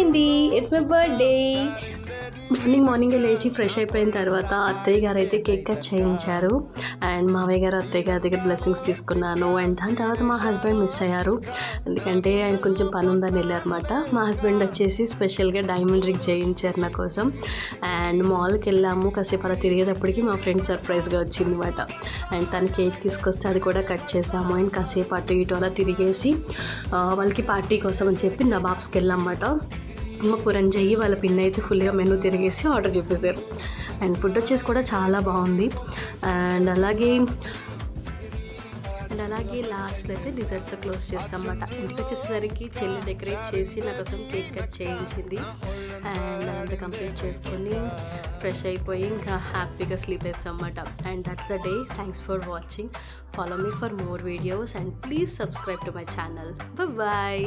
అండి, it's my birthday. మార్నింగే లేచి ఫ్రెష్ అయిపోయిన తర్వాత అత్తయ్య గారు అయితే కేక్ కట్ చేయించారు. అండ్ మావయ్య గారు అత్తయ్య గారి దగ్గర బ్లెస్సింగ్స్ తీసుకున్నాను. అండ్ దాని తర్వాత మా హస్బెండ్ మిస్ అయ్యారు, ఎందుకంటే ఆయన కొంచెం పని ఉందని వెళ్ళారన్నమాట. మా హస్బెండ్ వచ్చేసి స్పెషల్గా డైమండ్ రింగ్ చేయించారు నా కోసం. అండ్ మాల్కి వెళ్ళాము, కాసేపు అలా తిరిగేటప్పటికి మా ఫ్రెండ్ సర్ప్రైజ్గా వచ్చింది అనమాట. అండ్ తను కేక్ తీసుకొస్తే అది కూడా కట్ చేసాము. అండ్ కాసేపు అటు ఇటు అలా తిరిగేసి వాళ్ళకి పార్టీ కోసం అని చెప్పి నవాబ్స్కి వెళ్ళామన్నమాట. మా పురంజయ్యి వాళ్ళ పిన్ అయితే ఫుల్గా మెనూ తిరిగేసి ఆర్డర్ చెప్పేశారు. అండ్ ఫుడ్ వచ్చేసి కూడా చాలా బాగుంది. అండ్ అలాగే లాస్ట్లో అయితే డిజర్ట్తో క్లోజ్ చేస్తాం అన్నమాట. ఇంటికి వచ్చేసరికి చెల్లి డెకరేట్ చేసి నా కోసం కేక్ కట్ చేయించింది. అండ్ అదంతా కంప్లీట్ చేసుకొని ఫ్రెష్ అయిపోయి ఇంకా హ్యాపీగా స్లీప్ వేస్తాం అన్నమాట. And that's the day. Thanks for watching. Follow me for more videos and please subscribe to my channel. Bye.